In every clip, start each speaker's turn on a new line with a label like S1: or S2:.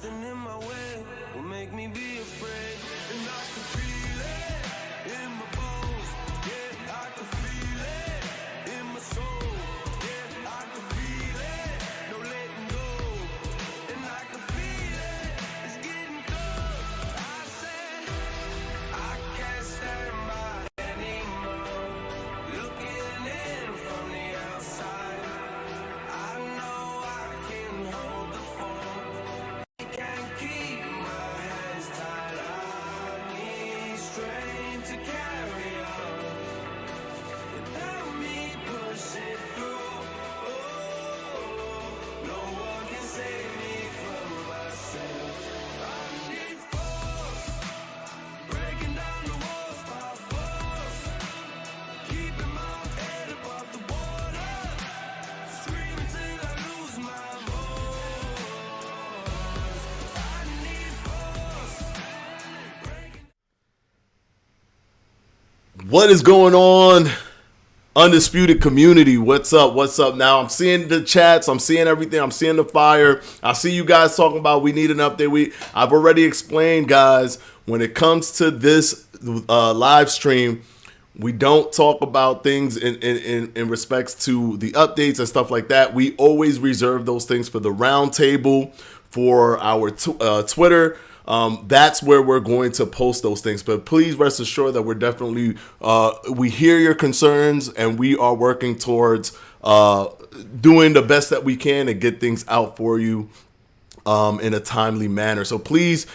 S1: Nothing in my way will make me be afraid. And I can feel it in my bones. Yeah, I can feel it in my soul. Yeah, I can feel it, no letting go. And I can feel it, it's getting close. I said, I can't stand by anymore. Looking in from the outside, I know I can hold the phone. I can't keep my hands tied. I need strength to carry on without me pushing through. Oh, no one can save me from myself. I need force, breaking down the walls by force, keeping my head above the water, screaming till I lose my voice. I need force, breaking.
S2: What is going on, Undisputed community? What's up? What's up? Now I'm seeing the chats. I'm seeing everything. I'm seeing the fire. I see you guys talking about we need an update. I've already explained, guys, when it comes to this live stream, we don't talk about things in respects to the updates and stuff like that. We always reserve those things for the round table, for our Twitter. That's where we're going to post those things. But please rest assured that we're definitely, we hear your concerns and we are working towards doing the best that we can to get things out for you in a timely manner. So please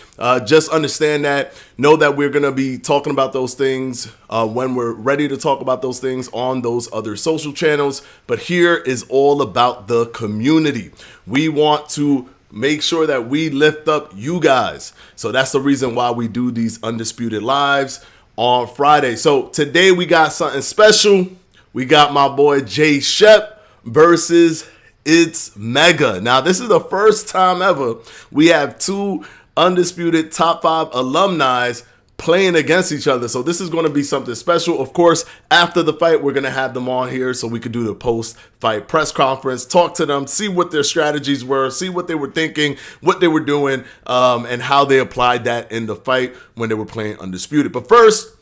S2: just understand that. Know that we're going to be talking about those things when we're ready to talk about those things on those other social channels. But here is all about the community. We want to make sure that we lift up you guys. So that's the reason why we do these Undisputed lives on Friday. So today we got something special. We got my boy JxShepp versus ItzMegaa. Now this is the first time ever we have two Undisputed top 5 alumni playing against each other. So this is going to be something special. Of course, after the fight, we're going to have them on here so we could do the post-fight press conference, talk to them, see what their strategies were, see what they were thinking, what they were doing, and how they applied that in the fight when they were playing Undisputed. But first,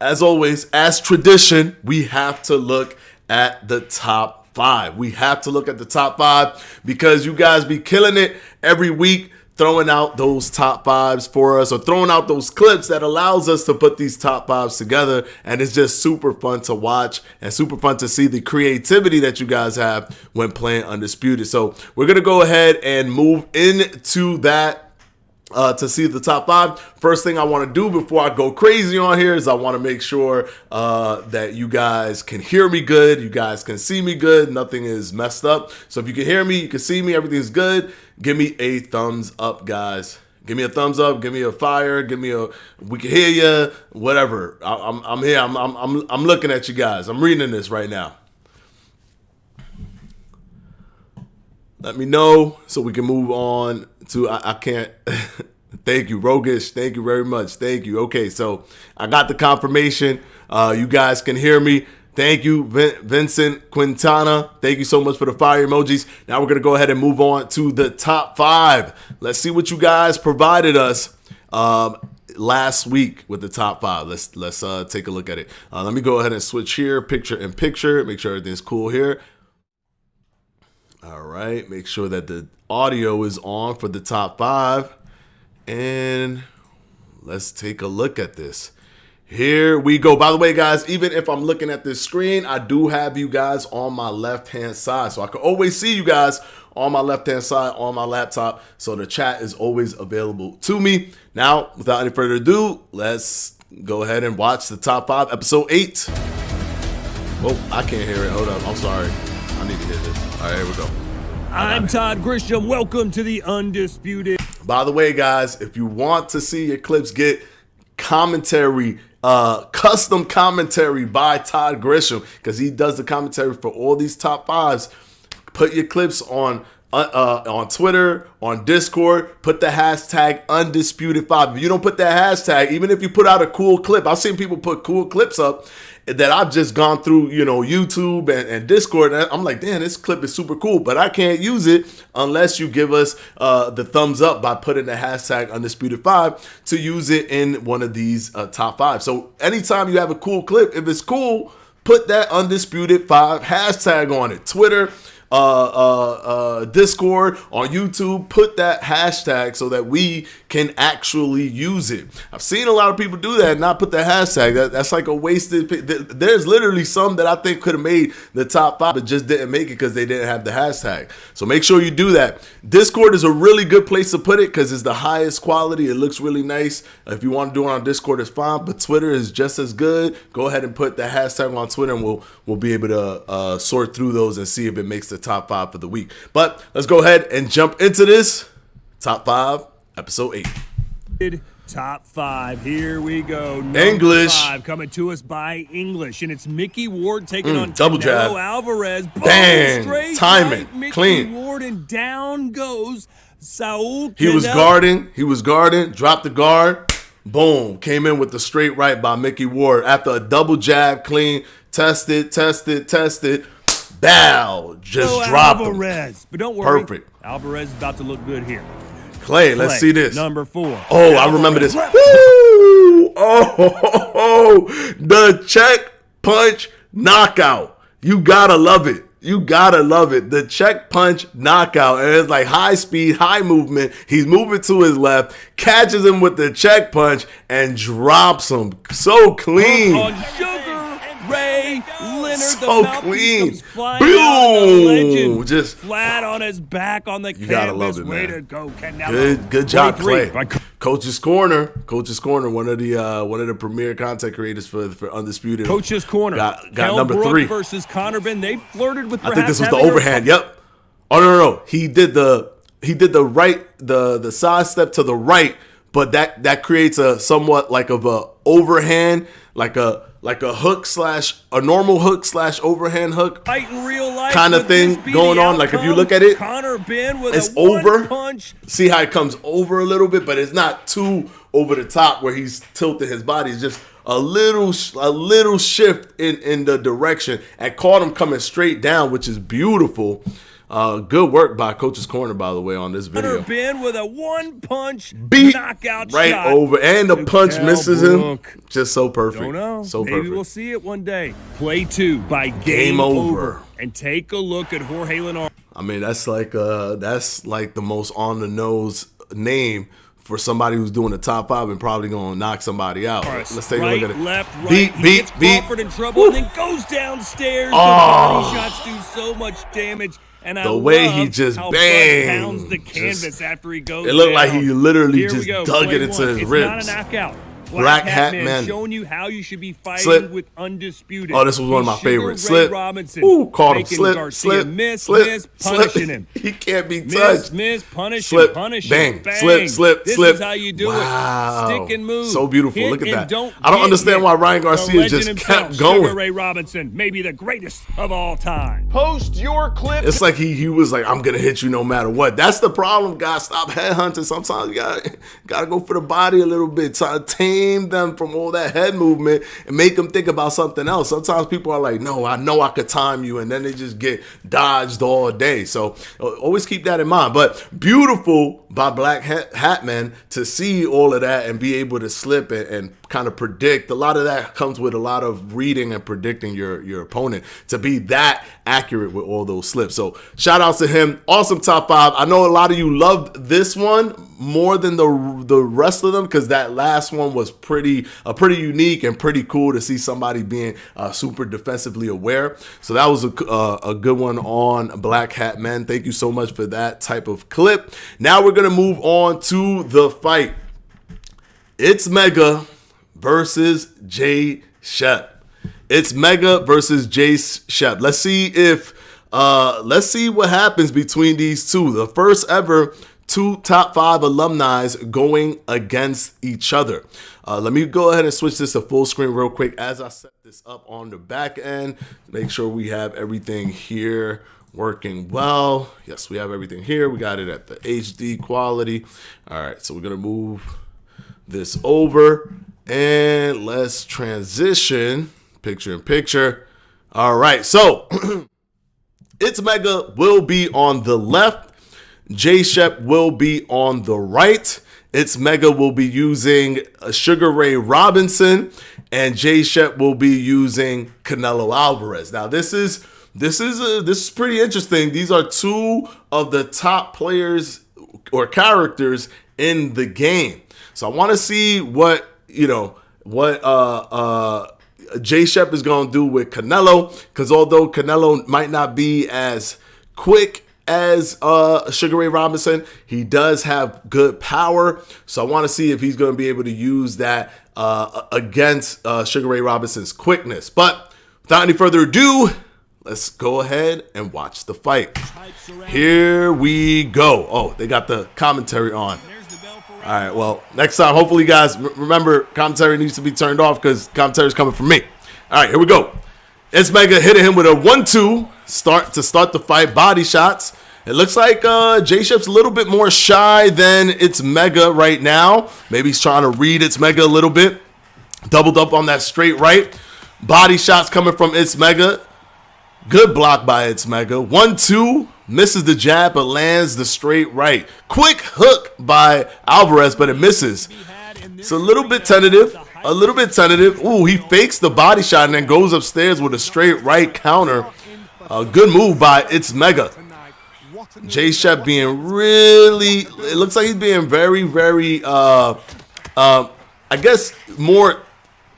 S2: as always, as tradition, we have to look at the top 5. We have to look at the top 5 because you guys be killing it every week, throwing out those top 5s for us, or throwing out those clips that allows us to put these top 5s together. And it's just super fun to watch and super fun to see the creativity that you guys have when playing Undisputed. So we're going to go ahead and move into that to see the top 5. First thing I want to do before I go crazy on here is I want to make sure that you guys can hear me good. You guys can see me good. Nothing is messed up. So if you can hear me, you can see me, everything's good. Give me a thumbs up, guys. Give me a thumbs up. Give me a fire. Give me a, we can hear you, whatever. I'm here. I'm looking at you guys. I'm reading this right now. Let me know so we can move on to, I can't, thank you, Rogish, thank you very much, thank you. Okay, so I got the confirmation, you guys can hear me. Thank you, Vincent Quintana, thank you so much for the fire emojis. Now we're going to go ahead and move on to the top 5. Let's see what you guys provided us last week with the top 5. Let's take a look at it. Let me go ahead and switch here, picture in picture, make sure everything's cool here. All right, make sure that the audio is on for the top 5. And let's take a look at this. Here we go. By the way, guys, even if I'm looking at this screen, I do have you guys on my left-hand side. So I can always see you guys on my left-hand side on my laptop. So the chat is always available to me. Now, without any further ado, let's go ahead and watch the top 5, episode 8. Oh, I can't hear it. Hold up. I'm sorry. I need to hear this. All right, here we go.
S3: I'm Todd Grisham. Welcome to the Undisputed.
S2: By the way, guys, if you want to see your clips get commentary, custom commentary by Todd Grisham, because he does the commentary for all these top 5s, put your clips on on Twitter, on Discord, put the hashtag Undisputed5. If you don't put that hashtag, even if you put out a cool clip, I've seen people put cool clips up that I've just gone through, YouTube and Discord, and I'm like, damn, this clip is super cool, but I can't use it unless you give us the thumbs up by putting the hashtag Undisputed5 to use it in one of these top 5. So anytime you have a cool clip, if it's cool, put that Undisputed5 hashtag on it. Twitter, Discord, on YouTube, put that hashtag so that we can actually use it. I've seen a lot of people do that and not put the hashtag. That's like a wasted. There's literally some that I think could have made the top 5 but just didn't make it because they didn't have the hashtag. So make sure you do that. Discord is a really good place to put it because it's the highest quality. It looks really nice. If you want to do it on Discord, it's fine, but Twitter is just as good. Go ahead and put the hashtag on Twitter, and we'll be able to sort through those and see if it makes the top 5 for the week. But let's go ahead and jump into this top 5, episode 8.
S3: Top 5. Here we go.
S2: English
S3: 5 coming to us by English, and it's Mickey Ward taking on
S2: double jab.
S3: Canelo Alvarez. Boom,
S2: Bang,
S3: straight
S2: timing,
S3: right, Mickey
S2: clean.
S3: Ward, and down goes Saul Canelo.
S2: He was guarding, dropped the guard, boom, came in with the straight right by Mickey Ward after a double jab, clean, tested, bow, just dropped
S3: Alvarez. But don't worry.
S2: Perfect.
S3: Alvarez is about to look good here.
S2: Clay, let's see this.
S3: Number 4.
S2: Oh, Alvarez. I remember this. Woo! Oh, the check punch knockout. You gotta love it. The check punch knockout. And it's like high speed, high movement. He's moving to his left, catches him with the check punch, and drops him. So clean.
S3: On Sugar Ray Leonard,
S2: so
S3: the
S2: clean.
S3: Boom!
S2: Just
S3: flat on his back on the
S2: you
S3: canvas.
S2: gotta love it,
S3: Way
S2: man.
S3: to go, Canelo.
S2: Good job,
S3: 23
S2: Clay. Coach's Corner, one of the premier content creators for Undisputed.
S3: Coach's Corner.
S2: Got
S3: Kell
S2: number
S3: Brook
S2: 3
S3: versus Conor Ben. They flirted with.
S2: I think this was the
S3: having their-
S2: overhand. Yep. Oh no. He did the right, the side step to the right, but that creates a somewhat like of a overhand, like a hook slash a normal hook slash overhand hook
S3: Fight in real life
S2: kind of thing going on. Like if you look at it,
S3: Conor Ben with
S2: it's
S3: a
S2: over.
S3: punch.
S2: See how it comes over a little bit, but it's not too over the top where he's tilting his body. It's just a little shift in the direction, and caught him coming straight down, which is beautiful. Good work by Coach's Corner, by the way, on this video.
S3: Conor Ben with a one-punch
S2: Beat
S3: knockout
S2: right
S3: shot.
S2: over, and the punch
S3: Kell
S2: misses him.
S3: Brook.
S2: Just so perfect.
S3: Don't know.
S2: So
S3: Maybe
S2: perfect.
S3: we'll see it one day. Play 2 by
S2: Game Over.
S3: And take a look at Jorge Leonard.
S2: I mean, that's like the most on the nose name for somebody who's doing the top 5 and probably gonna knock somebody out. Let's take a look at it.
S3: Left, right.
S2: Beat.
S3: He gets Crawford in trouble and then goes downstairs. The body shots do so much damage. And I
S2: The way
S3: love
S2: he just
S3: how
S2: bangs.
S3: Bud pounds the canvas after he goes
S2: It looked
S3: down.
S2: like he literally
S3: Here we
S2: just
S3: go,
S2: dug
S3: play
S2: it into
S3: one.
S2: his
S3: It's
S2: ribs.
S3: not a knockout.
S2: Black Hat Man.
S3: showing you how you should be fighting
S2: Slip.
S3: with Undisputed.
S2: Oh, this was one of my
S3: Sugar
S2: favorites.
S3: Ray
S2: Slip.
S3: Robinson.
S2: Ooh, caught him.
S3: Making
S2: Slip.
S3: Garcia
S2: Slip.
S3: miss,
S2: Slip.
S3: punishing him.
S2: He can't be touched.
S3: Miss, punish
S2: Slip,
S3: him, punish
S2: bang,
S3: him, bang.
S2: slip.
S3: This is how you do
S2: Wow.
S3: it. Stick and move.
S2: So beautiful.
S3: Hit
S2: Look at
S3: and
S2: that.
S3: Don't
S2: I don't
S3: get
S2: understand
S3: hit.
S2: why Ryan
S3: The
S2: Garcia
S3: legend
S2: just
S3: himself,
S2: kept going.
S3: Sugar Ray Robinson, maybe the greatest of all time.
S4: Post your clip.
S2: It's like he was like, I'm gonna hit you no matter what. That's the problem, guys. Stop headhunting. Sometimes you gotta go for the body a little bit. Try to tame them from all that head movement and make them think about something else. Sometimes people are like, no, I know I could time you, and then they just get dodged all day. So always keep that in mind. But beautiful by Black Hat Man to see all of that and be able to slip and kind of predict. A lot of that comes with a lot of reading and predicting your opponent to be that accurate with all those slips. So shout outs to him. Awesome top 5. I know a lot of you loved this one more than the rest of them because that last one was pretty unique and pretty cool to see somebody being super defensively aware. So that was a good one on Black Hat Man. Thank you so much for that type of clip. Now we're gonna move on to the fight. ItzMegaa versus JxShepp. ItzMegaa versus JxShepp. Let's see what happens between these two. The first ever 2 top 5 alumni going against each other. Let me go ahead and switch this to full screen real quick as I set this up on the back end. Make sure we have everything here working well. Yes, we have everything here. We got it at the HD quality. All right, so we're going to move this over and let's transition picture in picture. All right, so ItzMegaa will be on the left. JxShepp will be on the right. ItzMegaa will be using Sugar Ray Robinson, and JxShepp will be using Canelo Alvarez. Now, this is pretty interesting. These are two of the top players or characters in the game. So I want to see what JxShepp is going to do with Canelo, because although Canelo might not be as quick as Sugar Ray Robinson, he does have good power. So I want to see if he's going to be able to use that against Sugar Ray Robinson's quickness. But without any further ado, let's go ahead and watch the fight. Here we go. Oh, they got the commentary on. All right, well, next time, hopefully, guys, remember, commentary needs to be turned off because commentary is coming from me. All right, here we go. ItzMegaa hitting him with a 1-2 to start the fight. Body shots. It looks like JxShepp's a little bit more shy than ItzMegaa right now. Maybe he's trying to read ItzMegaa a little bit. Doubled up on that straight right. Body shots coming from ItzMegaa. Good block by ItzMegaa. 1-2. Misses the jab, but lands the straight right. Quick hook by Alvarez, but it misses. It's a little bit tentative. Ooh, he fakes the body shot and then goes upstairs with a straight right counter. Good move by ItzMegaa. JxShepp being really, it looks like he's being very, very, I guess, more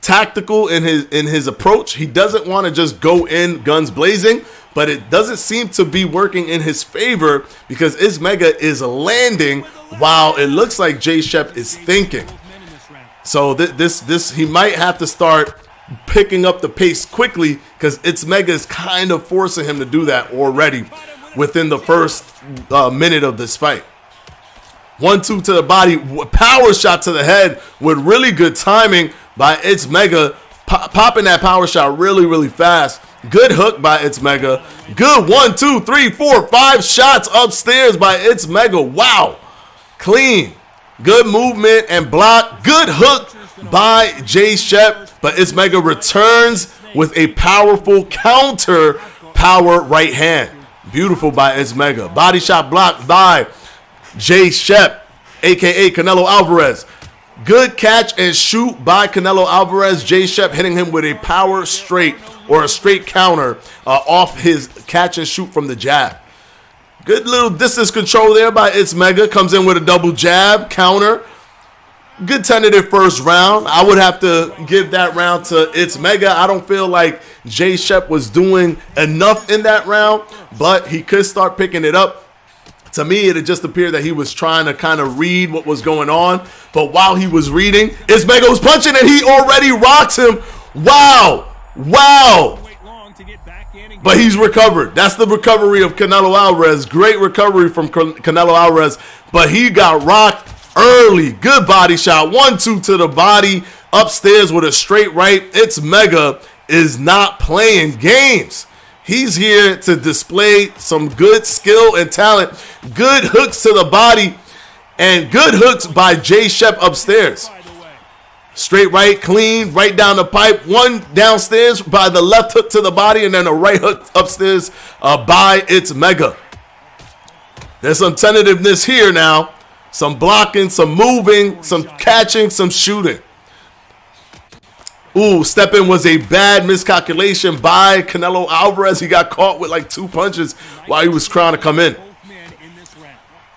S2: tactical in his approach. He doesn't want to just go in guns blazing, but it doesn't seem to be working in his favor because ItzMegaa is landing while it looks like JxShepp is thinking. So this he might have to start picking up the pace quickly because ItzMegaa is kind of forcing him to do that already within the first minute of this fight. 1-2 to the body, power shot to the head with really good timing by ItzMegaa, popping that power shot really, really fast. Good hook by ItzMegaa. Good 1, 2, 3, 4, 5 shots upstairs by ItzMegaa. Wow. Clean. Good movement and block. Good hook by JxShepp. But ItzMegaa returns with a powerful counter power right hand. Beautiful by ItzMegaa. Body shot blocked by JxShepp, a.k.a. Canelo Alvarez. Good catch and shoot by Canelo Alvarez. JxShepp hitting him with a power straight or a straight counter off his catch and shoot from the jab. Good little distance control there by ItzMegaa. Comes in with a double jab, counter. Good tentative first round. I would have to give that round to ItzMegaa. I don't feel like JxShepp was doing enough in that round, but he could start picking it up. To me, it just appeared that he was trying to kind of read what was going on. But while he was reading, ItzMegaa was punching and he already rocked him. Wow. Wow. But he's recovered. That's the recovery of Canelo Alvarez. Great recovery from Canelo Alvarez. But he got rocked early. Good body shot. 1-2 to the body. Upstairs with a straight right. ItzMegaa is not playing games. He's here to display some good skill and talent. Good hooks to the body and good hooks by JxShepp upstairs. Straight right, clean, right down the pipe. One downstairs by the left hook to the body and then a right hook upstairs by ItzMegaa. There's some tentativeness here now. Some blocking, some moving, some catching, some shooting. Ooh, step in was a bad miscalculation by Canelo Alvarez. He got caught with like 2 punches while he was trying to come in.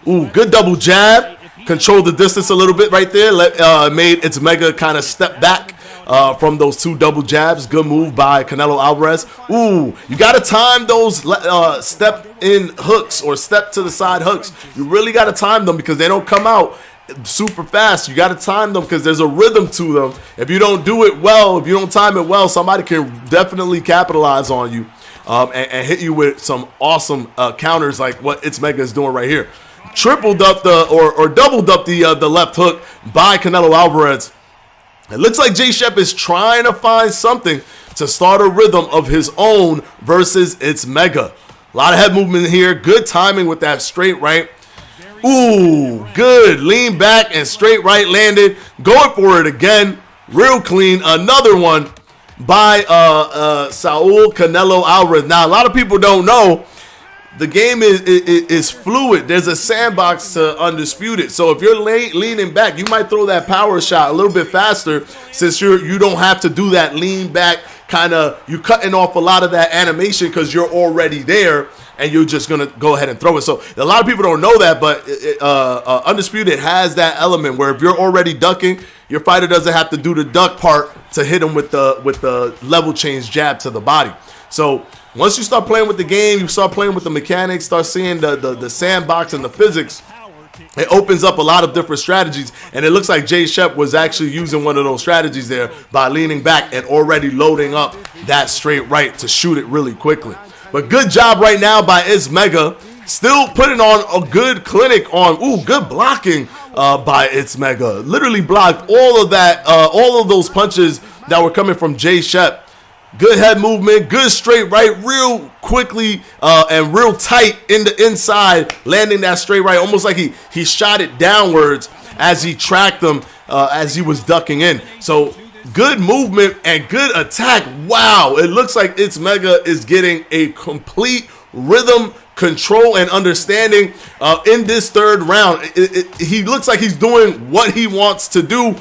S2: Ooh, good double jab. Controlled the distance a little bit right there. Made ItzMegaa kind of step back from those 2 double jabs. Good move by Canelo Alvarez. Ooh, you got to time those step in hooks or step to the side hooks. You really got to time them because they don't come out super fast. You got to time them because there's a rhythm to them. If you don't do it well, if you don't time it well, somebody can definitely capitalize on you and hit you with some awesome counters like what ItzMegaa is doing right here. Tripled up or doubled up the left hook by Canelo Alvarez. It looks like JxShepp is trying to find something to start a rhythm of his own versus ItzMegaa. A lot of head movement here. Good timing with that straight right. Ooh, good. Lean back and straight right landed. Going for it again. Real clean. Another one by Saul Canelo Alvarez. Now, a lot of people don't know the game is fluid. There's a sandbox to Undisputed. So if you're leaning back, you might throw that power shot a little bit faster since you don't have to do that lean back kind of. You're cutting off a lot of that animation because you're already there and you're just going to go ahead and throw it. So a lot of people don't know that, but Undisputed has that element where if you're already ducking, your fighter doesn't have to do the duck part to hit him with the level change jab to the body. So once you start playing with the game, you start playing with the mechanics, start seeing the sandbox and the physics, it opens up a lot of different strategies. And it looks like JxShepp was actually using one of those strategies there by leaning back and already loading up that straight right to shoot it really quickly. But good job right now by ItzMegaa. Still putting on a good clinic on, good blocking by ItzMegaa. Literally blocked all of that, all of those punches that were coming from JxShepp. Good head movement, good straight right, real quickly and real tight in the inside, landing that straight right, almost like he shot it downwards as he tracked them as he was ducking in. So good movement and good attack. Wow, it looks like ItzMegaa is getting a complete rhythm, control, and understanding in this third round. He looks like he's doing what he wants to do,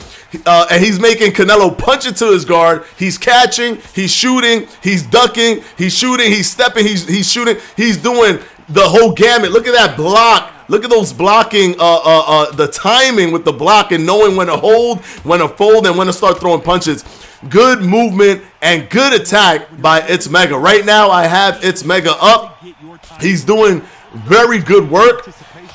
S2: and he's making Canelo punch it to his guard. He's catching, he's shooting, he's ducking, he's shooting, he's stepping, he's shooting, he's doing the whole gamut. Look at that block. Look at those blocking, the timing with the block and knowing when to hold, when to fold, and when to start throwing punches. Good movement and good attack by ItzMegaa. Right now, I have ItzMegaa up. He's doing very good work.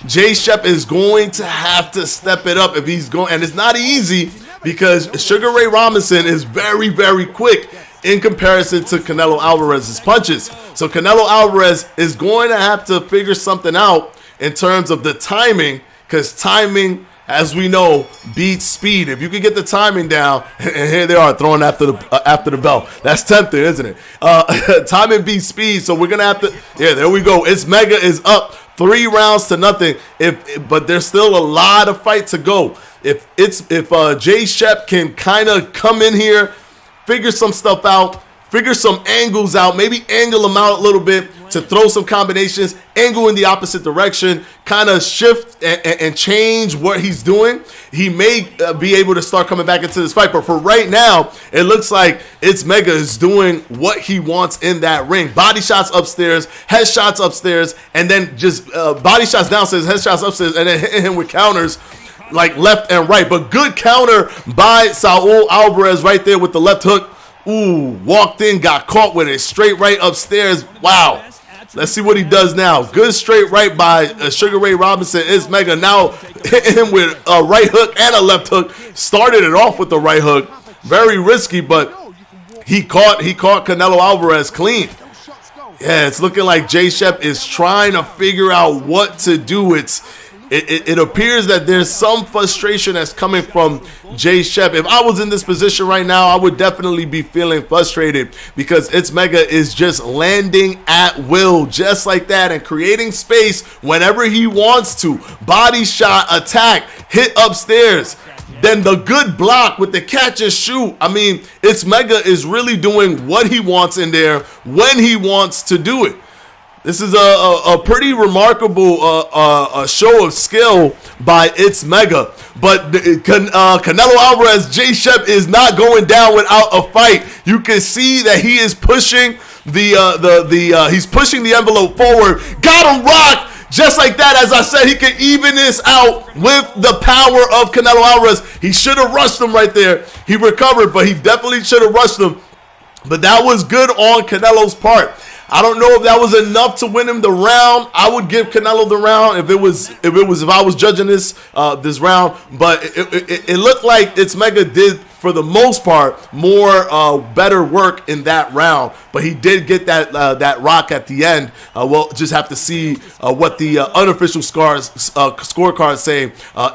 S2: JxShepp is going to have to step it up if he's going, and it's not easy because Sugar Ray Robinson is very, very quick in comparison to Canelo Alvarez's punches. So Canelo Alvarez is going to have to figure something out in terms of the timing, because timing, as we know, beats speed. If you can get the timing down, and here they are throwing after the bell. That's tempting, isn't it? Timing beats speed, so we're gonna have to. Yeah, there we go. ItzMegaa is up 3 rounds to nothing. But there's still a lot of fight to go. If JxShepp can kind of come in here, figure some stuff out, figure some angles out, maybe angle them out a little bit to throw some combinations, angle in the opposite direction, kind of shift and change what he's doing, he may be able to start coming back into this fight. But for right now, it looks like ItzMegaa is doing what he wants in that ring. Body shots upstairs, head shots upstairs, and then just body shots downstairs, head shots upstairs, and then hitting him with counters like left and right. But good counter by Saul Alvarez right there with the left hook. Walked in, got caught with it. Straight right upstairs. Wow. Let's see what he does now. Good straight right by Sugar Ray Robinson. ItzMegaa now hitting him with a right hook and a left hook. Started it off with the right hook. Very risky, but he caught Canelo Alvarez clean. Yeah, it's looking like JxShepp is trying to figure out what to do. It appears that there's some frustration that's coming from JxShepp. If I was in this position right now, I would definitely be feeling frustrated because ItzMegaa is just landing at will, just like that, and creating space whenever he wants to. Body shot, attack, hit upstairs. Then the good block with the catch and shoot. I mean, ItzMegaa is really doing what he wants in there when he wants to do it. This is a pretty remarkable show of skill by ItzMegaa. But Canelo Alvarez, JxShepp is not going down without a fight. You can see that he is pushing he's pushing the envelope forward. Got him rocked. Just like that, as I said, he can even this out with the power of Canelo Alvarez. He should have rushed him right there. He recovered, but he definitely should have rushed him. But that was good on Canelo's part. I don't know if that was enough to win him the round. I would give Canelo the round if I was judging this round. But it looked like ItzMegaa did, for the most part, more better work in that round. But he did get that rock at the end. We'll just have to see what the unofficial scorecards say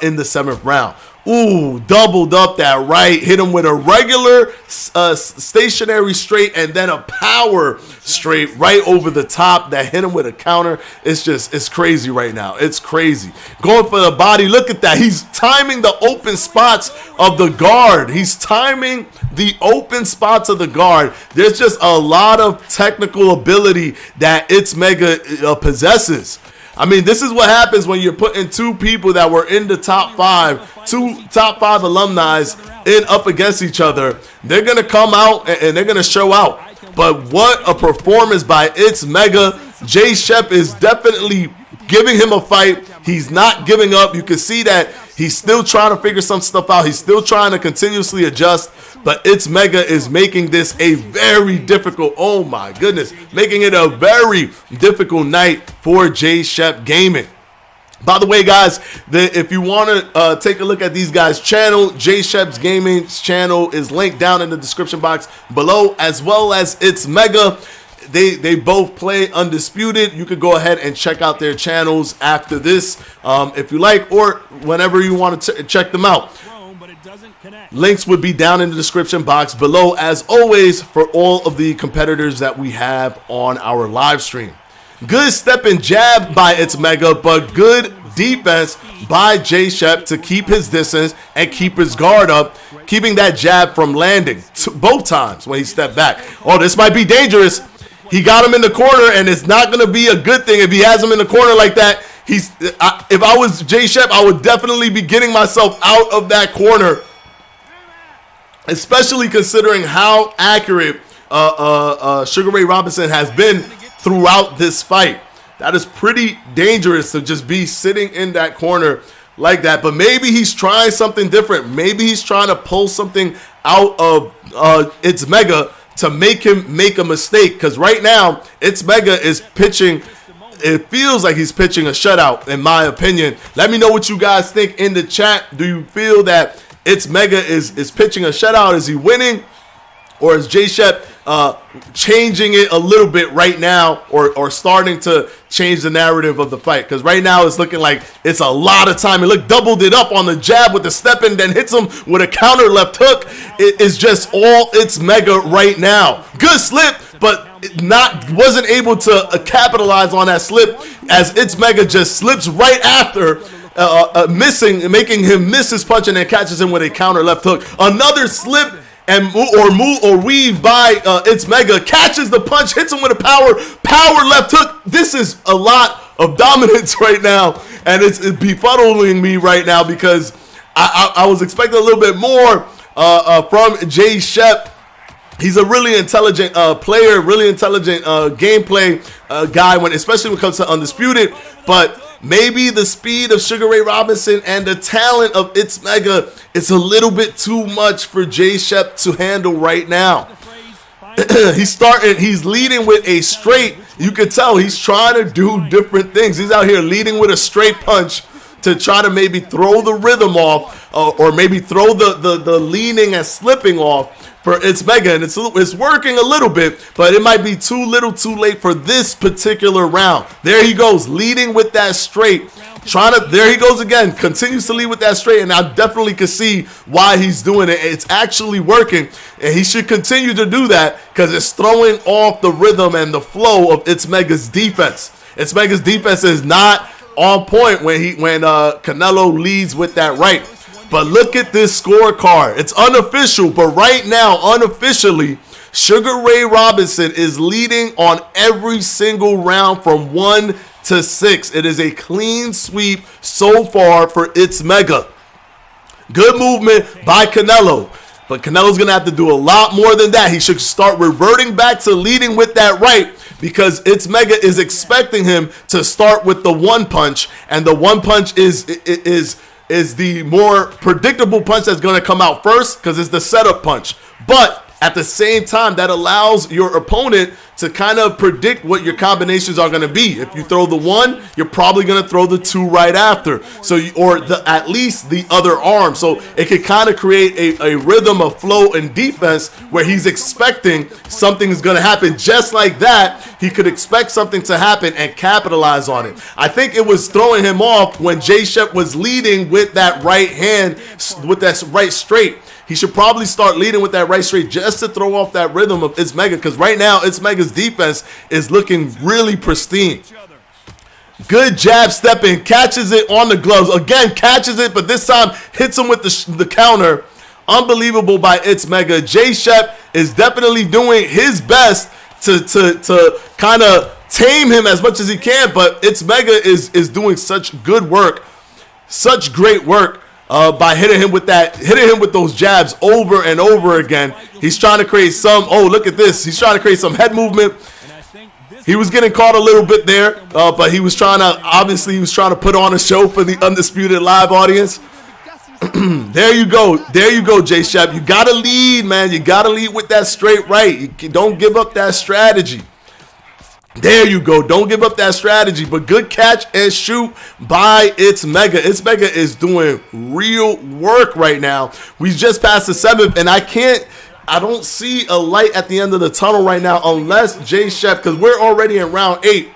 S2: in the 7th round. Ooh, doubled up that right. Hit him with a regular stationary straight and then a power straight right over the top that hit him with a counter. It's crazy right now. It's crazy. Going for the body. Look at that. He's timing the open spots of the guard. He's timing the open spots of the guard. There's just a lot of technical ability that ItzMegaa possesses. I mean, this is what happens when you're putting two people that were in the top five, two top five alumni in up against each other. They're going to come out and they're going to show out. But what a performance by ItzMegaa. JxShepp is definitely giving him a fight. He's not giving up. You can see that he's still trying to figure some stuff out. He's still trying to continuously adjust. But ItzMegaa is making this a very difficult, oh my goodness, making it a very difficult night for JxShepp Gaming. By the way, guys, if you want to take a look at these guys' channel, JxShepp Gaming's channel is linked down in the description box below, as well as ItzMegaa. They both play Undisputed. You could go ahead and check out their channels after this if you like, or whenever you want to check them out. Links would be down in the description box below, as always, for all of the competitors that we have on our live stream. Good step and jab by ItzMegaa, but good defense by JxShepp to keep his distance and keep his guard up, keeping that jab from landing both times when he stepped back. Oh, this might be dangerous. He got him in the corner, and it's not going to be a good thing if he has him in the corner like that. If I was JxShepp, I would definitely be getting myself out of that corner, especially considering how accurate Sugar Ray Robinson has been throughout this fight. That is pretty dangerous to just be sitting in that corner like that. But maybe he's trying something different. Maybe he's trying to pull something out of ItzMegaa to make him make a mistake. Because right now, ItzMegaa is pitching. It feels like he's pitching a shutout, in my opinion. Let me know what you guys think in the chat. Do you feel that ItzMegaa is pitching a shutout? Is he winning? Or is JxShepp changing it a little bit right now, or starting to change the narrative of the fight? Because right now it's looking like it's a lot of time. Look, doubled it up on the jab with the step in, then hits him with a counter left hook. It is just all ItzMegaa right now. Good slip, but wasn't able to capitalize on that slip, as ItzMegaa just slips right after, making him miss his punch, and then catches him with a counter left hook. Another slip and weave by ItzMegaa, catches the punch, hits him with a power left hook. This is a lot of dominance right now, and it's befuddling me right now, because I was expecting a little bit more from JxShepp. He's a really intelligent player, really intelligent gameplay guy, especially when it comes to Undisputed. But maybe the speed of Sugar Ray Robinson and the talent of ItzMegaa is a little bit too much for JxShepp to handle right now. He's leading with a straight. You can tell he's trying to do different things. He's out here leading with a straight punch to try to maybe throw the rhythm off, or maybe throw the leaning and slipping off for ItzMegaa, and it's working a little bit, but it might be too little too late for this particular round. There he goes, leading with that straight. There he goes again, continues to lead with that straight, and I definitely can see why he's doing it. It's actually working, and he should continue to do that, because it's throwing off the rhythm and the flow of ItzMega's defense. ItzMega's defense is not on point when Canelo leads with that right. But look at this scorecard. It's unofficial, but right now, unofficially, Sugar Ray Robinson is leading on every single round from 1 to 6. It is a clean sweep so far for ItzMegaa. Good movement by Canelo, but Canelo's going to have to do a lot more than that. He should start reverting back to leading with that right, because ItzMegaa is expecting him to start with the one punch, and the one punch is the more predictable punch that's going to come out first, because it's the setup punch. But at the same time, that allows your opponent to kind of predict what your combinations are going to be. If you throw the one, you're probably going to throw the two right after. So, at least the other arm. So it could kind of create a rhythm of flow and defense where he's expecting something's going to happen. Just like that, he could expect something to happen and capitalize on it. I think it was throwing him off when JxShepp was leading with that right hand, with that right straight. He should probably start leading with that right straight just to throw off that rhythm of ItzMegaa, because right now ItzMega's defense is looking really pristine. Good jab stepping, catches it on the gloves. Again, catches it, but this time hits him with the counter. Unbelievable by ItzMegaa. JxShepp is definitely doing his best to kind of tame him as much as he can, but ItzMegaa is doing such good work, such great work. By hitting him with those jabs over and over again. He's trying to create look at this. He's trying to create some head movement. He was getting caught a little bit there, but he was trying to put on a show for the Undisputed live audience. There you go, JxShepp. You gotta lead, man. You gotta lead with that straight right. You don't give up that strategy. There you go. Don't give up that strategy. But good catch and shoot by ItzMegaa. ItzMegaa is doing real work right now. We just passed the 7th, and I don't see a light at the end of the tunnel right now unless JxShepp, because we're already in round 8.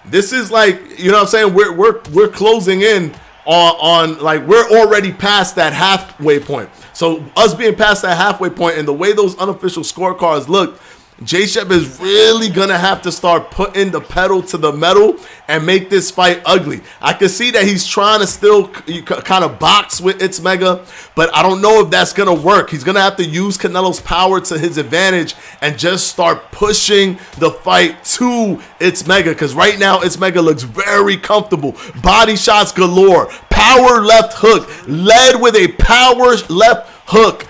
S2: This is like, you know what I'm saying? We're closing in on like we're already past that halfway point. So us being past that halfway point and the way those unofficial scorecards look, JxShepp is really going to have to start putting the pedal to the metal and make this fight ugly. I can see that he's trying to still kind of box with ItzMegaa, but I don't know if that's going to work. He's going to have to use Canelo's power to his advantage and just start pushing the fight to ItzMegaa, because right now ItzMegaa looks very comfortable. Body shots galore. Power left hook. Led with a power left hook.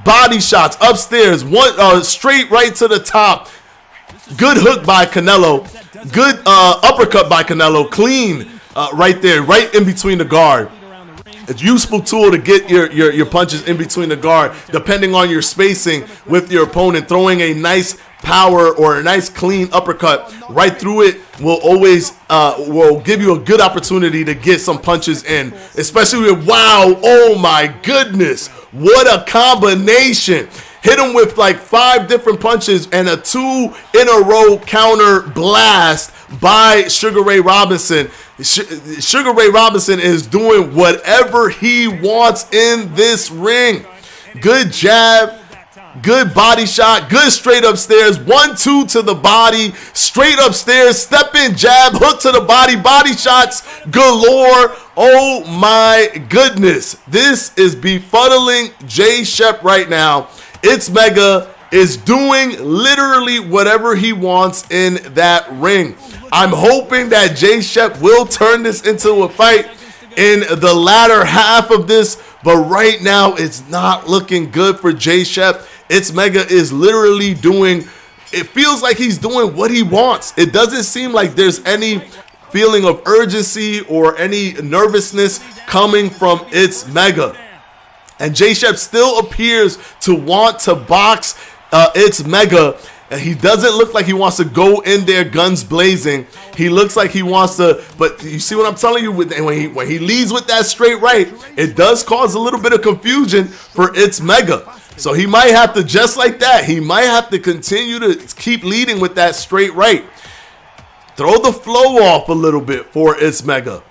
S2: Body shots upstairs, one straight right to the top. Good hook by Canelo. Good uppercut by Canelo. Clean right there, right in between the guard. It's a useful tool to get your punches in between the guard, depending on your spacing with your opponent. Throwing a nice power or a nice clean uppercut right through it will always will give you a good opportunity to get some punches in, especially with, wow, oh my goodness, what a combination. Hit him with like 5 different punches and a 2 in a row counter blast by Sugar Ray Robinson. Sugar Ray Robinson is doing whatever he wants in this ring. Good jab. Good body shot, good straight upstairs, 1-2 to the body, straight upstairs, step in jab, hook to the body, body shots galore. Oh my goodness, this is befuddling JxShepp right now. ItzMegaa is doing literally whatever he wants in that ring. I'm hoping that JxShepp will turn this into a fight in the latter half of this, but right now it's not looking good for JxShepp. ItzMegaa is literally doing, it feels like he's doing what he wants. It doesn't seem like there's any feeling of urgency or any nervousness coming from ItzMegaa. And JxShepp still appears to want to box ItzMegaa. And he doesn't look like he wants to go in there guns blazing. He looks like he wants to, but you see what I'm telling you, when he leads with that straight right, it does cause a little bit of confusion for ItzMegaa. So he might have to, just like that, he might have to continue to keep leading with that straight right. Throw the flow off a little bit for ItzMegaa.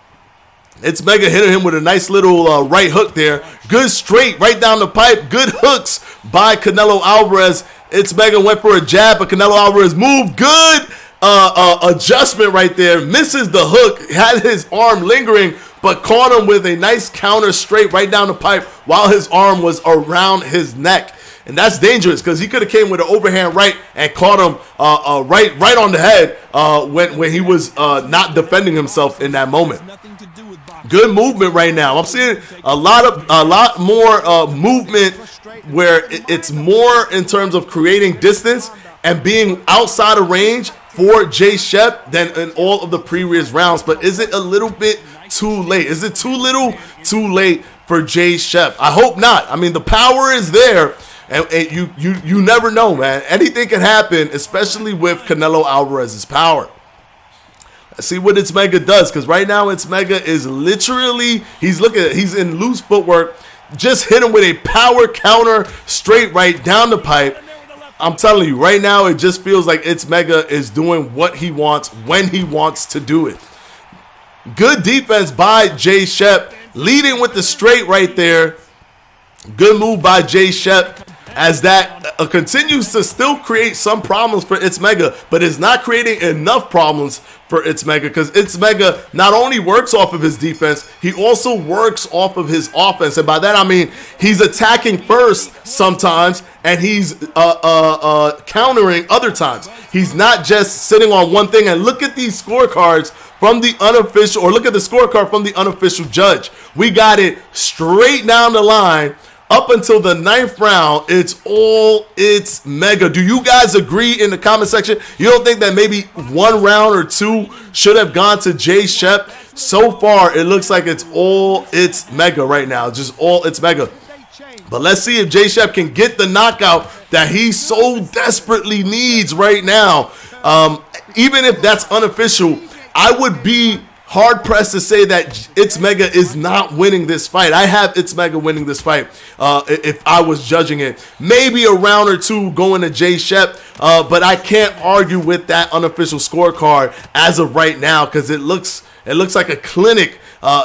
S2: ItzMegaa hit him with a nice little right hook there. Good straight right down the pipe. Good hooks by Canelo Alvarez. ItzMegaa went for a jab, but Canelo Alvarez moved. Good adjustment right there. Misses the hook. Had his arm lingering, but caught him with a nice counter straight right down the pipe while his arm was around his neck. And that's dangerous because he could have came with an overhand right and caught him right on the head when he was not defending himself in that moment. Good movement right now. I'm seeing a lot more movement where it's more in terms of creating distance and being outside of range for JxShepp than in all of the previous rounds. But is it a little bit too late? Is it too little too late for JxShepp? I hope not. I mean, the power is there, And you never know, man. Anything can happen, especially with Canelo Alvarez's power. Let's see what ItzMegaa does, because right now ItzMegaa is literally, he's in loose footwork. Just hit him with a power counter straight right down the pipe. I'm telling you, right now it just feels like ItzMegaa is doing what he wants when he wants to do it. Good defense by JxShepp, leading with the straight right there. Good move by JxShepp, as that continues to still create some problems for ItzMegaa, but is not creating enough problems for ItzMegaa, because ItzMegaa not only works off of his defense, he also works off of his offense. And by that I mean he's attacking first sometimes, and he's countering other times. He's not just sitting on one thing. And look at these scorecards from the unofficial, or look at the scorecard from the unofficial judge. We got it straight down the line. Up until the 9th round, it's all ItzMegaa. Do you guys agree in the comment section? You don't think that maybe 1 round or 2 should have gone to JxShepp? So far, it looks like it's all ItzMegaa right now. Just all ItzMegaa. But let's see if JxShepp can get the knockout that he so desperately needs right now. Even if that's unofficial, I would be hard-pressed to say that ItzMegaa is not winning this fight. I have ItzMegaa winning this fight if I was judging it. Maybe a round or 2 going to JxShepp, but I can't argue with that unofficial scorecard as of right now, because it looks like a clinic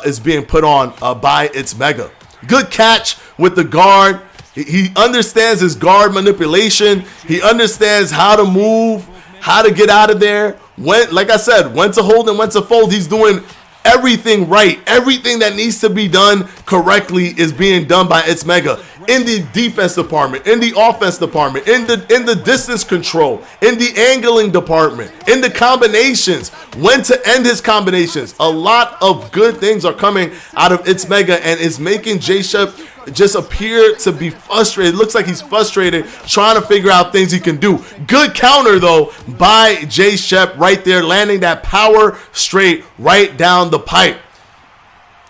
S2: is being put on by ItzMegaa. Good catch with the guard. He understands his guard manipulation. He understands how to move, how to get out of there. When, like I said, when to hold and when to fold. He's doing everything right. Everything that needs to be done correctly is being done by ItzMegaa in the defense department, in the offense department, in the distance control, in the angling department, in the combinations, when to end his combinations. A lot of good things are coming out of ItzMegaa, and is making JxShepp just appear to be frustrated. It looks like he's frustrated trying to figure out things he can do. Good counter though by JxShepp right there, landing that power straight right down the pipe.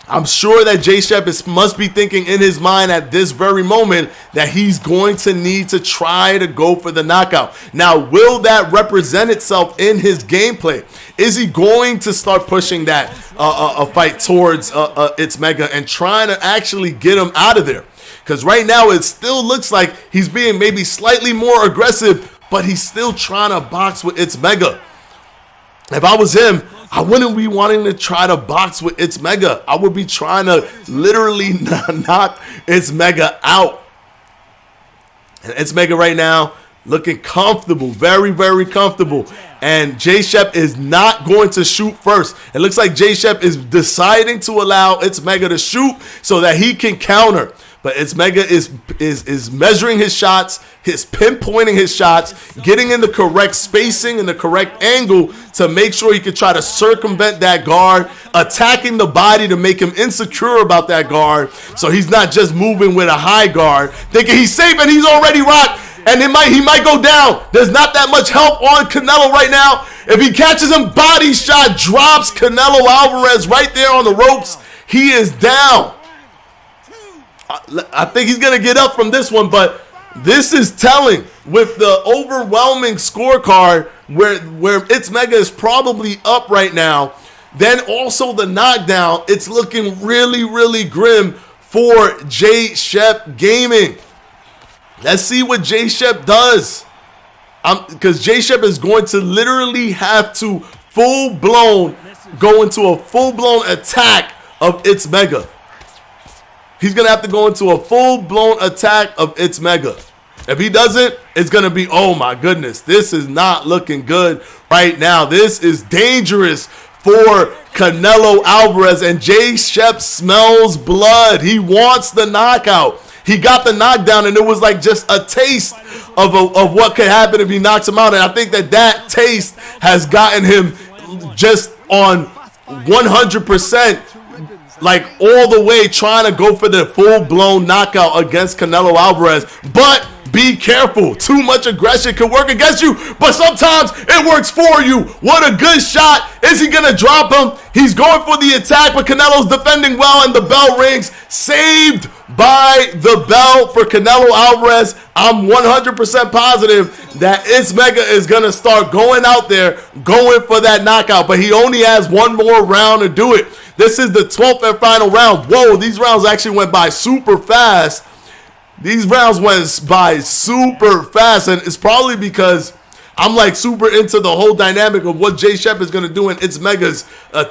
S2: I'm sure that JxShepp must be thinking in his mind at this very moment that he's going to need to try to go for the knockout. Now, will that represent itself in his gameplay? Is he going to start pushing that a fight towards ItzMegaa and trying to actually get him out of there? Because right now it still looks like he's being maybe slightly more aggressive, but he's still trying to box with ItzMegaa. If I was him, I wouldn't be wanting to try to box with ItzMegaa. I would be trying to literally knock ItzMegaa out. And ItzMegaa right now looking comfortable, very, very comfortable. And JxShepp is not going to shoot first. It looks like JxShepp is deciding to allow ItzMegaa to shoot so that he can counter. But ItzMegaa is measuring his shots, pinpointing his shots, getting in the correct spacing and the correct angle to make sure he can try to circumvent that guard, attacking the body to make him insecure about that guard, so he's not just moving with a high guard, thinking he's safe and he's already rocked, and he might go down. There's not that much help on Canelo right now. If he catches him, body shot, drops Canelo Alvarez right there on the ropes. He is down. I think he's going to get up from this one, but this is telling with the overwhelming scorecard where ItzMegaa is probably up right now. Then also the knockdown, it's looking really, really grim for JxShepp Gaming. Let's see what JxShepp does. Because JxShepp is going to literally have to go into a full-blown attack of ItzMegaa. He's going to have to go into a full-blown attack of ItzMegaa. If he doesn't, it's going to be, oh my goodness, this is not looking good right now. This is dangerous for Canelo Alvarez, and JxShepp smells blood. He wants the knockout. He got the knockdown, and it was like just a taste of what could happen if he knocks him out. And I think that taste has gotten him just on 100%. Like all the way trying to go for the full-blown knockout against Canelo Alvarez. But Be careful. Too much aggression can work against you, but sometimes it works for you. What a good shot. Is he going to drop him? He's going for the attack, but Canelo's defending well, and the bell rings. Saved by the bell for Canelo Alvarez. I'm 100% positive that ItzMegaa is going to start going out there, going for that knockout, but he only has one more round to do it. This is the 12th and final round. Whoa, these rounds actually went by super fast. These rounds went by super fast, and it's probably because I'm like super into the whole dynamic of what JxShepp is going to do in ItzMega's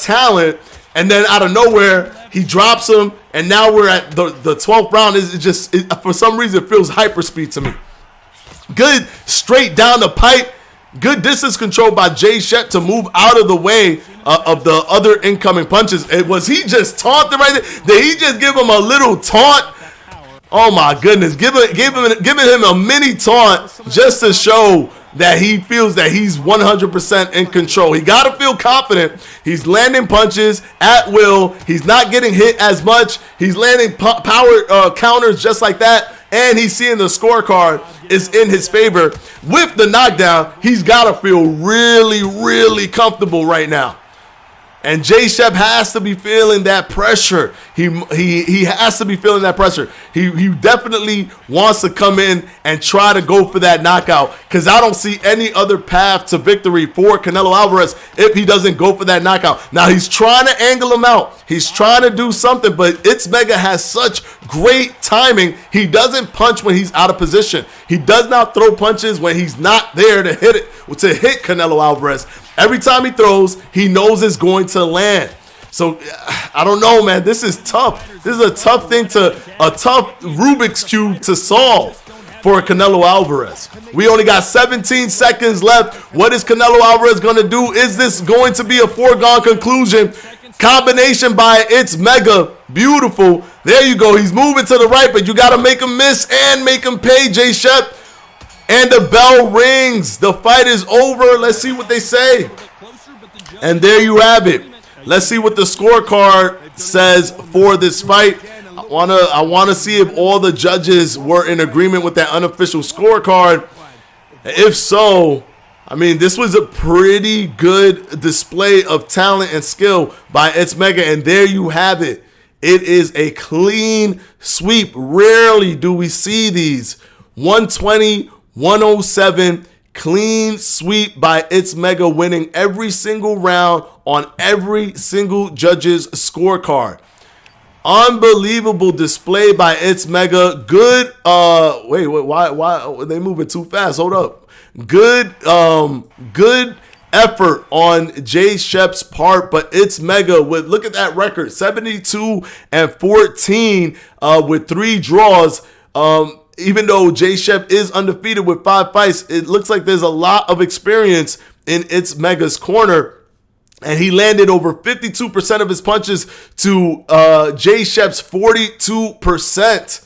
S2: talent, and then out of nowhere, he drops him, and now we're at the 12th round. For some reason, it feels hyperspeed to me. Good straight down the pipe. Good distance control by JxShepp to move out of the way of the other incoming punches. Was he just taunting right there? Did he just give him a little taunt? Oh my goodness, giving him a mini taunt just to show that he feels that he's 100% in control. He got to feel confident. He's landing punches at will. He's not getting hit as much. He's landing power counters just like that. And he's seeing the scorecard is in his favor. With the knockdown, he's got to feel really, really comfortable right now. And JxShepp has to be feeling that pressure. He has to be feeling that pressure. He definitely wants to come in and try to go for that knockout, because I don't see any other path to victory for Canelo Alvarez if he doesn't go for that knockout. Now, he's trying to angle him out. He's trying to do something, but ItzMegaa has such great timing. He doesn't punch when he's out of position. He does not throw punches when he's not there to hit Canelo Alvarez. Every time he throws, he knows it's going to land. So, I don't know, man. This is tough. This is a tough Rubik's Cube to solve for Canelo Alvarez. We only got 17 seconds left. What is Canelo Alvarez going to do? Is this going to be a foregone conclusion? Combination by ItzMegaa. Beautiful. There you go. He's moving to the right, but you got to make him miss and make him pay, JxShepp. And the bell rings. The fight is over. Let's see what they say. And there you have it. Let's see what the scorecard says for this fight. I wanna see if all the judges were in agreement with that unofficial scorecard. If so, I mean, this was a pretty good display of talent and skill by ItzMegaa. And there you have it. It is a clean sweep. Rarely do we see these. 120, 107, clean sweep by ItzMegaa, winning every single round on every single judge's scorecard. Unbelievable display by ItzMegaa. Good, why are they moving too fast? Hold up. Good effort on JxShepp's part, but ItzMegaa with, look at that record, 72-14 with 3 draws. Even though JxShepp is undefeated with 5 fights, it looks like there's a lot of experience in ItzMega's corner. And he landed over 52% of his punches to JxShepp's 42%.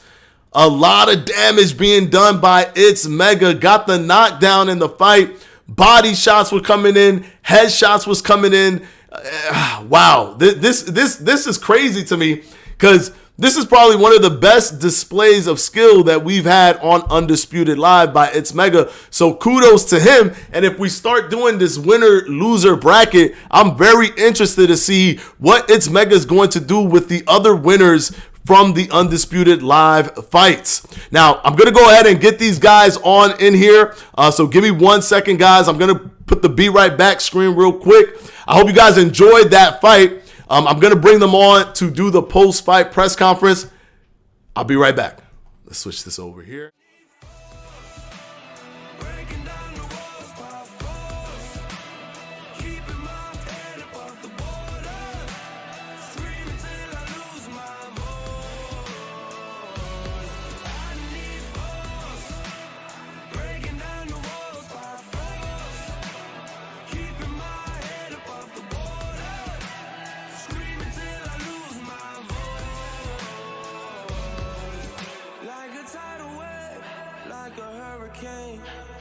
S2: A lot of damage being done by ItzMegaa. Got the knockdown in the fight. Body shots were coming in. Head shots was coming in. Wow. This is crazy to me, because this is probably one of the best displays of skill that we've had on Undisputed Live by ItzMegaa. So kudos to him. And if we start doing this winner-loser bracket, I'm very interested to see what ItzMegaa is going to do with the other winners from the Undisputed Live fights. Now, I'm going to go ahead and get these guys on in here. So give me 1 second, guys. I'm going to put the Be Right Back screen real quick. I hope you guys enjoyed that fight. I'm going to bring them on to do the post-fight press conference. I'll be right back. Let's switch this over here.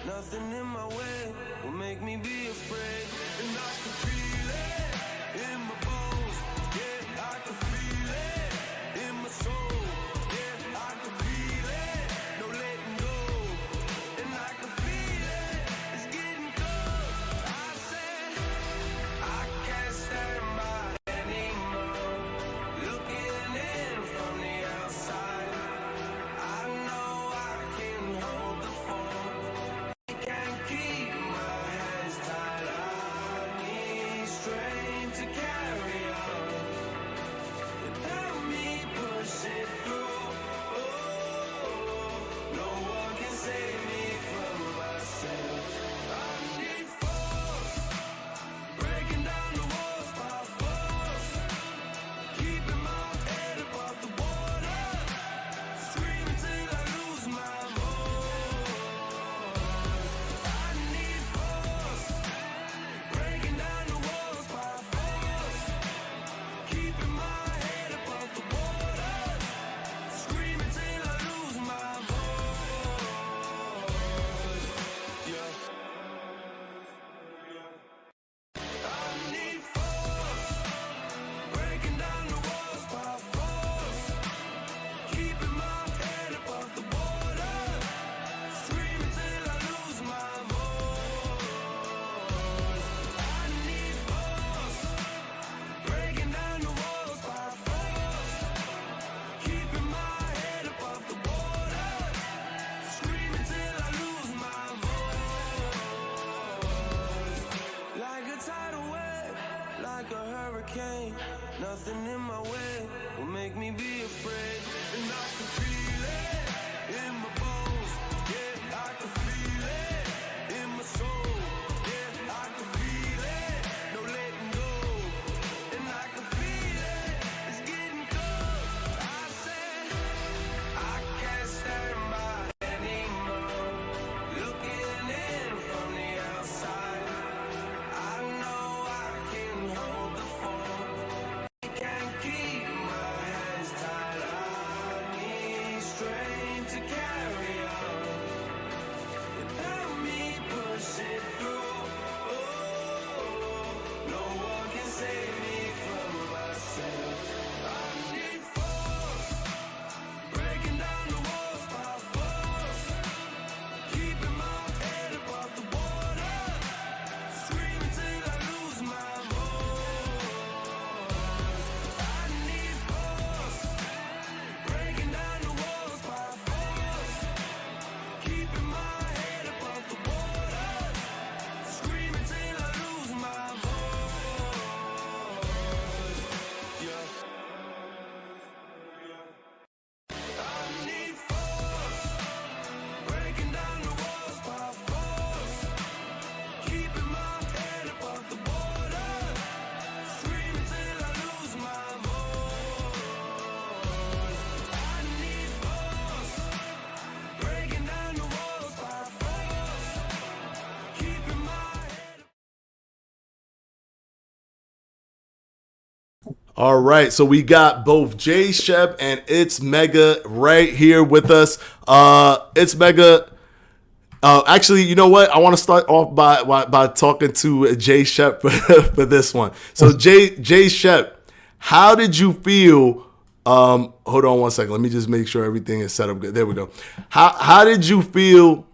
S1: Nothing in my way will make me be afraid. And I can feel it in my bones. Yeah, I can feel it in my soul. Yeah, I can feel it. No letting go. Nothing in my way will make me be afraid. And I can feel it in my bones. Yeah, I can feel it in my soul. Yeah, I can feel it. No letting go. And I can feel it. It's getting close. I said I can't stand by anymore. Looking in from the outside. I know I can hold the phone. Can't keep my hands tied. I need strength to carry on. Without me pushing through, no one can save me from myself. I need force, breaking down the walls by force, keeping my head above the water, screaming till I lose my voice. I need force, breaking down the walls by force, keeping my head above the water, screaming till I lose my voice. Yeah. I need force, breaking down the walls by force, keeping my head above the water, screaming till I lose my voice. I need force, breaking down the walls by force, keeping my head.
S2: All right, so we got both JxShepp and ItzMegaa right here with us. ItzMegaa. Actually, you know what? I want to start off by talking to JxShepp for this one. So JxShepp, how did you feel? Hold on one second. Let me just make sure everything is set up good. There we go. How did you feel?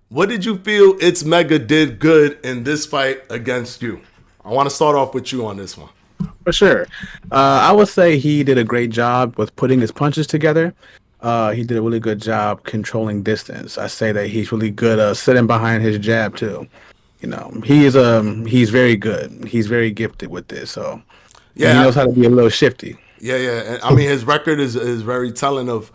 S2: What did you feel ItzMegaa did good in this fight against you? I want to start off with you on this one.
S4: For sure. I would say he did a great job with putting his punches together. He did a really good job controlling distance. I say that he's really good sitting behind his jab too. You know, he's very good. He's very gifted with this. So
S2: Yeah,
S4: he knows how to be a little shifty.
S2: Yeah. And I mean, his record is very telling of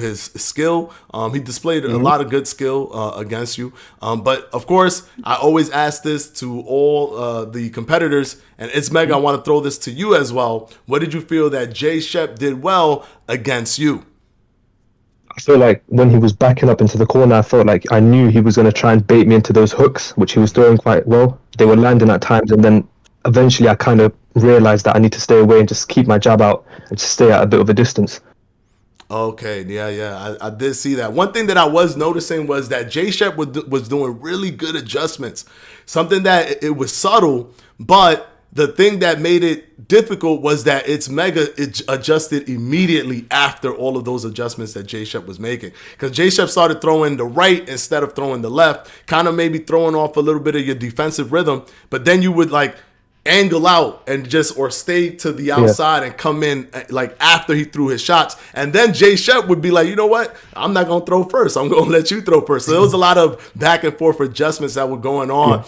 S2: his skill. He displayed a lot of good skill against you. But of course, I always ask this to all the competitors, and ItzMegaa, I want to throw this to you as well. What did you feel that JxShepp did well against you?
S5: I feel like when he was backing up into the corner, I felt like I knew he was going to try and bait me into those hooks, which he was throwing quite well. They were landing at times, and then eventually I kind of realized that I need to stay away and just keep my jab out and just stay at a bit of a distance.
S2: Okay, yeah, I did see that. One thing that I was noticing was that JxShepp was doing really good adjustments. Something that it was subtle, but the thing that made it difficult was that ItzMegaa adjusted immediately after all of those adjustments that JxShepp was making. Because JxShepp started throwing the right instead of throwing the left, kind of maybe throwing off a little bit of your defensive rhythm, but then you would like angle out and just or stay to the outside and come in like after he threw his shots, and then JxShepp would be like, you know what, I'm not gonna throw first, I'm gonna let you throw first. So there was a lot of back and forth adjustments that were going on.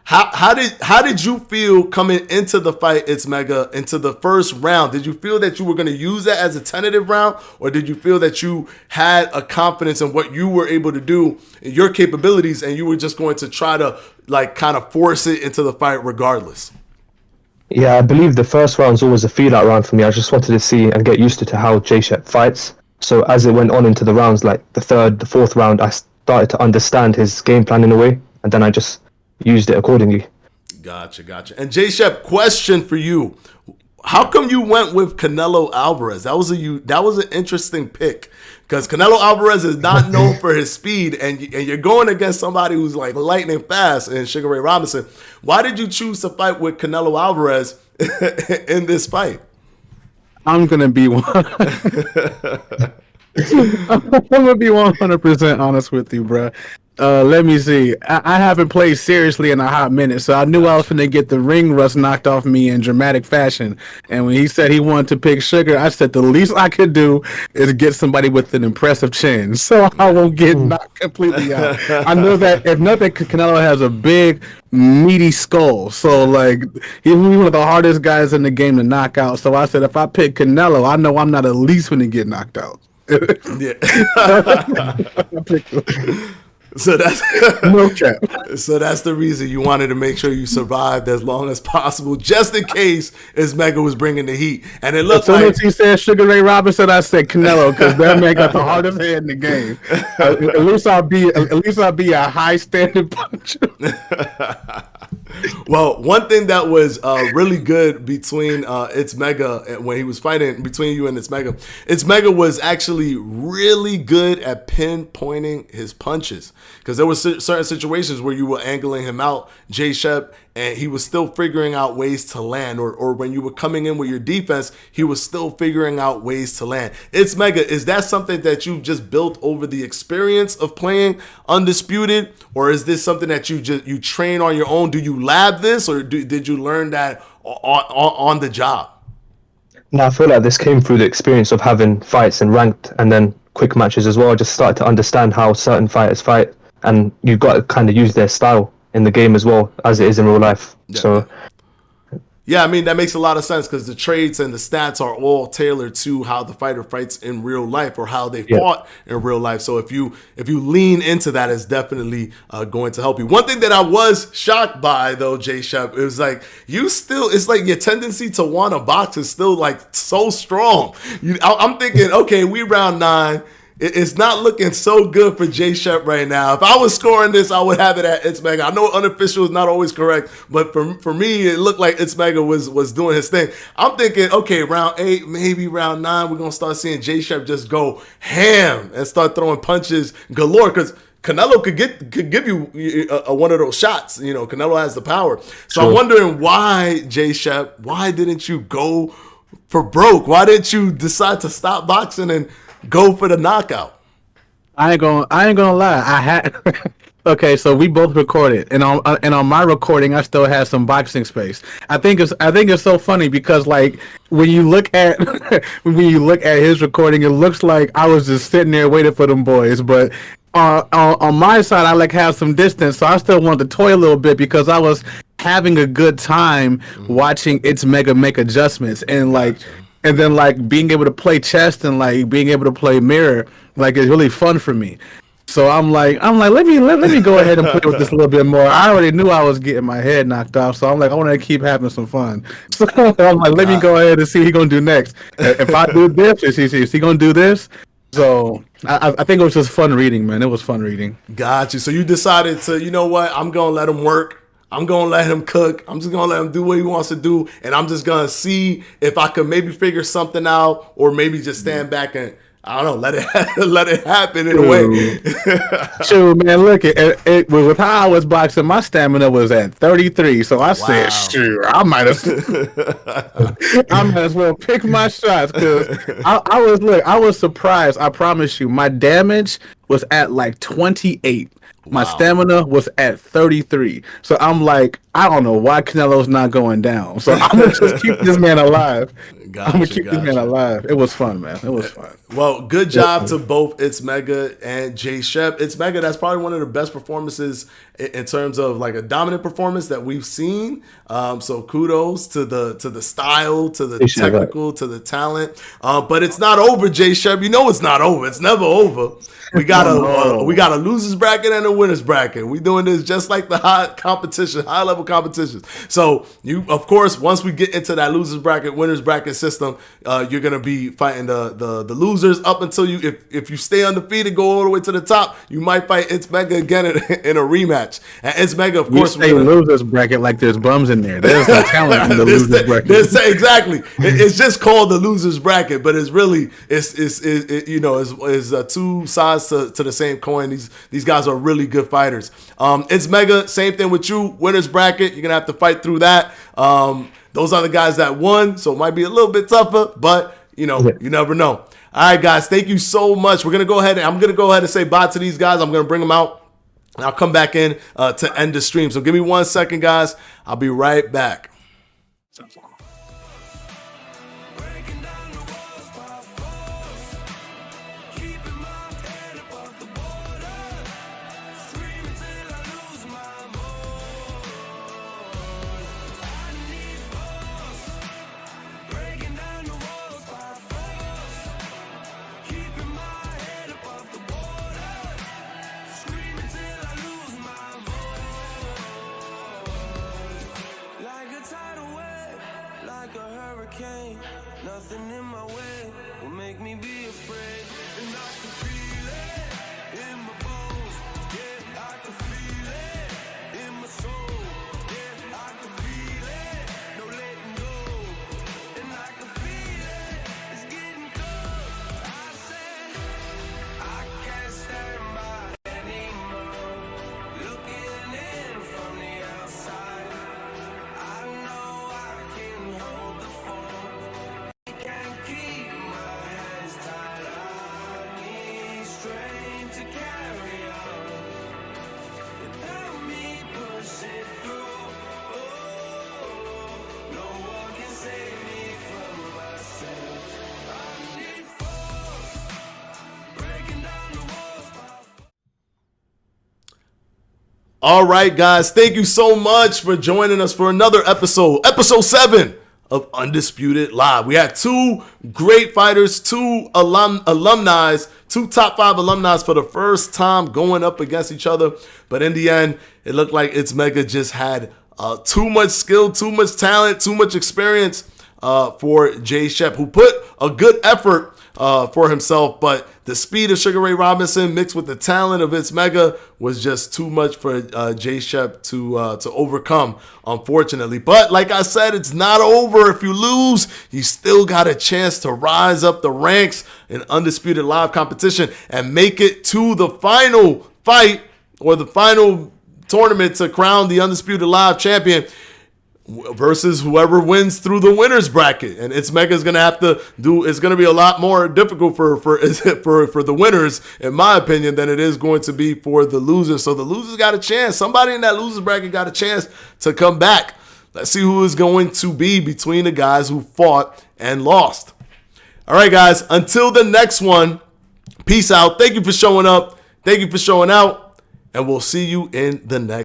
S2: How did you feel coming into the fight, ItzMegaa, into the first round? Did you feel that you were going to use that as a tentative round, or did you feel that you had a confidence in what you were able to do, your capabilities, and you were just going to try to like kind of force it into the fight regardless?
S5: Yeah, I believe the first round's always a feel-out round for me. I just wanted to see and get used to how JxShepp fights. So as it went on into the rounds, like the third, the fourth round, I started to understand his game plan in a way, and then I just used it accordingly.
S2: Gotcha. And JxShepp, question for you: how come you went with Canelo Alvarez? That was an interesting pick, because Canelo Alvarez is not known for his speed, and you're going against somebody who's like lightning fast in Sugar Ray Robinson. Why did you choose to fight with Canelo Alvarez in this fight?
S4: I'm gonna be one. I'm gonna be 100% honest with you, bro. Let me see. I haven't played seriously in a hot minute, so I knew I was going to get the ring rust knocked off me in dramatic fashion. And when he said he wanted to pick Sugar, I said the least I could do is get somebody with an impressive chin, so I won't get knocked completely out. I know that if nothing, Canelo has a big, meaty skull, so like he's one of the hardest guys in the game to knock out. So I said if I pick Canelo, I know I'm not at least going to get knocked out.
S2: Yeah. So that's
S4: no cap.
S2: So that's the reason you wanted to make sure you survived as long as possible, just in case ItzMegaa was bringing the heat. And it looked like
S4: he said Sugar Ray Robinson, I said Canelo because that man got the hardest head in the game. At least I'll be a high standard puncher.
S2: Well, one thing that was really good between ItzMegaa when he was fighting between you and ItzMegaa was actually really good at pinpointing his punches, because there were certain situations where you were angling him out, JxShepp, and he was still figuring out ways to land, or when you were coming in with your defense, he was still figuring out ways to land. ItzMegaa, is that something that you've just built over the experience of playing Undisputed, or is this something that you train on your own? Do you lab this, or did you learn that on the job?
S5: No, I feel like this came through the experience of having fights and ranked and then quick matches as well. I just started to understand how certain fighters fight, and you've got to kind of use their style in the game as well as it is in real life.
S2: Yeah, I mean, that makes a lot of sense, because the traits and the stats are all tailored to how the fighter fights in real life, or how they fought in real life. So if you lean into that, it's definitely going to help you. One thing that I was shocked by, though, JxShepp, it was like it's like your tendency to want to box is still like so strong. I'm thinking, okay, we round 9. It's not looking so good for JxShepp right now. If I was scoring this, I would have it at ItzMegaa. I know unofficial is not always correct, but for me, it looked like ItzMegaa was doing his thing. I'm thinking, okay, round 8, maybe round 9, we're going to start seeing JxShepp just go ham and start throwing punches galore, because Canelo could give you one of those shots. You know, Canelo has the power. So I'm wondering why, JxShepp, why didn't you go for broke? Why didn't you decide to stop boxing and go for the knockout?
S4: I ain't gonna lie. I had okay, so we both recorded, and on my recording, I still had some boxing space. I think it's so funny because like when you look at his recording, it looks like I was just sitting there waiting for them boys. But on my side, I like have some distance, so I still wanted to toy a little bit because I was having a good time watching ItzMegaa make adjustments and like. And then like being able to play chess and like being able to play mirror, like it's really fun for me. So I'm like, let me go ahead and play with this a little bit more. I already knew I was getting my head knocked off, so I'm like, I want to keep having some fun. So I'm like, let me go ahead and see what he's gonna do next. If I do this, is he gonna do this? So I think it was just fun reading, man. It was fun reading.
S2: Got you. So you decided to, you know what? I'm gonna let him work. I'm going to let him cook. I'm just going to let him do what he wants to do. And I'm just going to see if I could maybe figure something out, or maybe just stand back and, I don't know, let it happen in a way.
S4: Sure, man. Look, it with how I was boxing, my stamina was at 33. So I said, sure, I might as well pick my shots, because I was surprised. I promise you, my damage was at like 28. My stamina was at 33. So I'm like, I don't know why Canelo's not going down. So I'm going to just keep this man alive. I'm going to keep this man alive. It was fun, man. It was fun.
S2: Well, good job to both ItzMegaa and JxShepp. ItzMegaa, that's probably one of the best performances in terms of like a dominant performance that we've seen. So kudos to the style, to the technical, to the talent. But it's not over, JxShepp. You know it's not over. It's never over. We got a losers bracket and a winners bracket. We doing this just like the high level competitions. So you, of course, once we get into that losers bracket, winners bracket system, you're gonna be fighting the losers up until you, if you stay undefeated, go all the way to the top. You might fight ItzMegaa again in a rematch. And ItzMegaa, of course,
S4: we say losers bracket like there's bums in there. There's no talent in the losers bracket.
S2: Exactly. It's just called the losers bracket, but it's really it's two sides to the same coin. These guys are really good fighters. ItzMegaa, same thing with you. Winners bracket, you're gonna have to fight through that. Those are the guys that won, so it might be a little bit tougher, but you never know. All right, guys, thank you so much. I'm gonna go ahead and say bye to these guys. I'm gonna bring them out. And I'll come back in to end the stream. So give me 1 second, guys. I'll be right back.
S1: Breaking down the walls by force, keeping my head above the border, screaming till I lose my voice. I need force, breaking down the walls by force, keeping my head above the border, screaming till I lose my voice. Like a tidal wave, like a hurricane, nothing in my way will make me be afraid. And I can feel it in my bones, yeah, I can feel it in my soul, yeah, I can feel it, no letting go. And I can feel it, it's getting cold. I said, I can't stand by anymore, looking in from the outside. I know I can hold the phone, can't keep my hands tied. I need strength to carry on without me push it through. Oh, no one can save me from myself. I need force, breaking down the walls.
S2: All right, guys. Thank you so much for joining us for another episode 7 of Undisputed Live. We had 2 great fighters, 2 alumni, 2 top 5 alumni for the first time going up against each other. But in the end, it looked like ItzMegaa just had too much skill, too much talent, too much experience for JxShepp, who put a good effort for himself, but the speed of Sugar Ray Robinson mixed with the talent of ItzMegaa was just too much for JxShepp to overcome, unfortunately. But like I said, it's not over. If you lose, you still got a chance to rise up the ranks in Undisputed Live competition and make it to the final fight or the final tournament to crown the Undisputed Live champion versus whoever wins through the winners bracket. And ItzMegaa is going to have to do, it's going to be a lot more difficult for the winners, in my opinion, than it is going to be for the losers. So the losers got a chance. Somebody in that losers bracket got a chance to come back. Let's see who is going to be between the guys who fought and lost. All right, guys, until the next one, peace out. Thank you for showing up. Thank you for showing out. And we'll see you in the next